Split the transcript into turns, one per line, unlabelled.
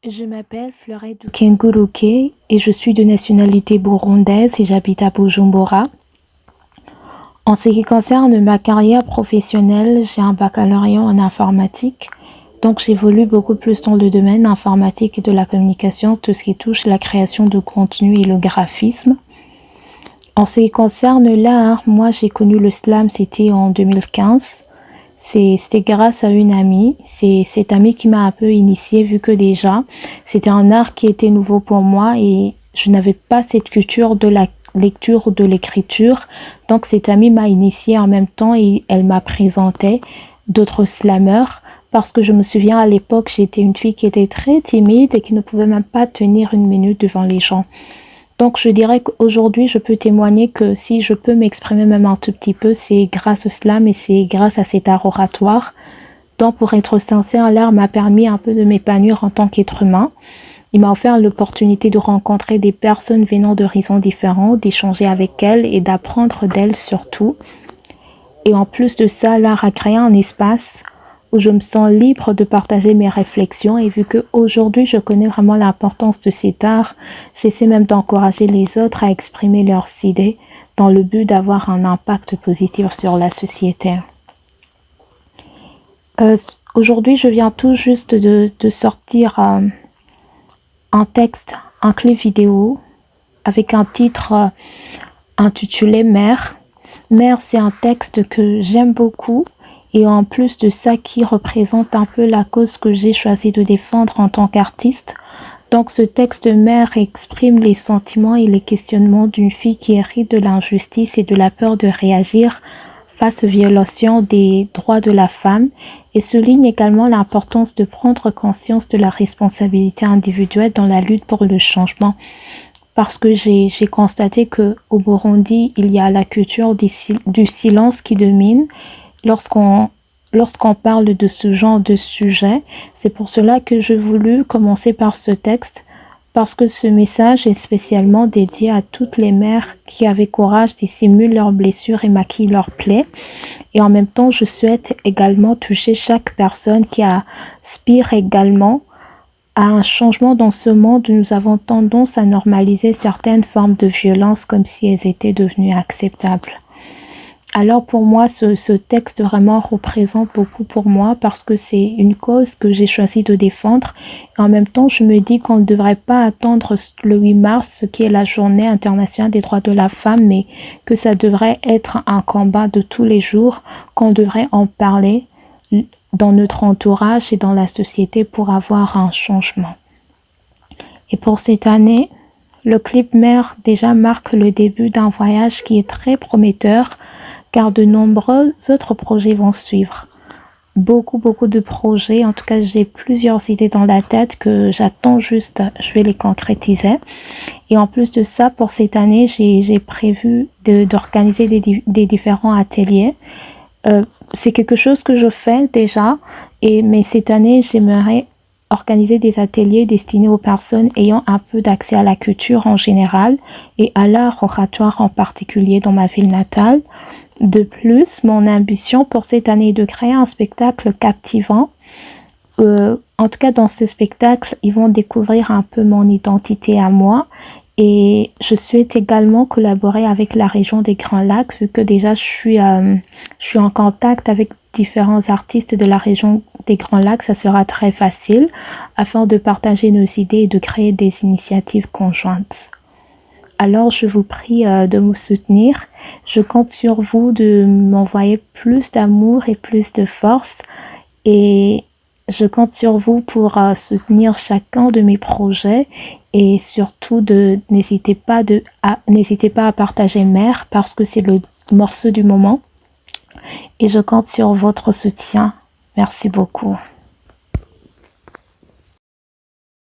Je m'appelle Fleurette Kenguruke et je suis de nationalité burundaise et j'habite à Bujumbura. En ce qui concerne ma carrière professionnelle, j'ai un baccalauréat en informatique. Donc j'évolue beaucoup plus dans le domaine informatique et de la communication, tout ce qui touche la création de contenu et le graphisme. En ce qui concerne l'art, moi j'ai connu le slam, c'était en 2015. C'était grâce à une amie. C'est cette amie qui m'a un peu initiée, vu que déjà, c'était un art qui était nouveau pour moi et je n'avais pas cette culture de la lecture ou de l'écriture. Donc cette amie m'a initiée en même temps et elle m'a présenté d'autres slammeurs parce que je me souviens à l'époque, j'étais une fille qui était très timide et qui ne pouvait même pas tenir une minute devant les gens. Donc, je dirais qu'aujourd'hui, je peux témoigner que si je peux m'exprimer même un tout petit peu, c'est grâce au slam et c'est grâce à cet art oratoire. Donc, pour être sincère, l'art m'a permis un peu de m'épanouir en tant qu'être humain. Il m'a offert l'opportunité de rencontrer des personnes venant d'horizons différents, d'échanger avec elles et d'apprendre d'elles surtout. Et en plus de ça, l'art a créé un espace où je me sens libre de partager mes réflexions et vu qu'aujourd'hui je connais vraiment l'importance de cet art, j'essaie même d'encourager les autres à exprimer leurs idées dans le but d'avoir un impact positif sur la société. Aujourd'hui, je viens tout juste de sortir un texte, un clip vidéo avec un titre intitulé Mère. Mère, c'est un texte que j'aime beaucoup. Et en plus de ça, qui représente un peu la cause que j'ai choisi de défendre en tant qu'artiste. Donc ce texte Mère exprime les sentiments et les questionnements d'une fille qui hérite de l'injustice et de la peur de réagir face aux violations des droits de la femme et souligne également l'importance de prendre conscience de la responsabilité individuelle dans la lutte pour le changement. Parce que j'ai constaté qu'au Burundi, il y a la culture du silence qui domine lorsqu'on parle de ce genre de sujet. C'est pour cela que j'ai voulu commencer par ce texte, parce que ce message est spécialement dédié à toutes les mères qui avaient courage dissimuler leurs blessures et maquillent leurs plaies. Et en même temps, je souhaite également toucher chaque personne qui aspire également à un changement dans ce monde où nous avons tendance à normaliser certaines formes de violence comme si elles étaient devenues acceptables. Alors pour moi, ce texte vraiment représente beaucoup pour moi parce que c'est une cause que j'ai choisi de défendre. Et en même temps, je me dis qu'on ne devrait pas attendre le 8 mars, ce qui est la journée internationale des droits de la femme, mais que ça devrait être un combat de tous les jours, qu'on devrait en parler dans notre entourage et dans la société pour avoir un changement. Et pour cette année, le clip Mère déjà marque le début d'un voyage qui est très prometteur car de nombreux autres projets vont suivre. Beaucoup de projets, en tout cas j'ai plusieurs idées dans la tête que j'attends juste, je vais les concrétiser. Et en plus de ça, pour cette année, j'ai prévu d'organiser des différents ateliers. C'est quelque chose que je fais déjà, mais cette année, j'aimerais organiser des ateliers destinés aux personnes ayant un peu d'accès à la culture en général et à l'art oratoire en particulier dans ma ville natale. De plus, mon ambition pour cette année est de créer un spectacle captivant. En tout cas, dans ce spectacle, ils vont découvrir un peu mon identité à moi. Et je souhaite également collaborer avec la région des Grands Lacs, vu que déjà je suis en contact avec différents artistes de la région des Grands Lacs. Ça sera très facile afin de partager nos idées et de créer des initiatives conjointes. Alors, je vous prie de me soutenir. Je compte sur vous de m'envoyer plus d'amour et plus de force. Et je compte sur vous pour soutenir chacun de mes projets. Et surtout, n'hésitez pas à partager Mère parce que c'est le morceau du moment. Et je compte sur votre soutien. Merci beaucoup.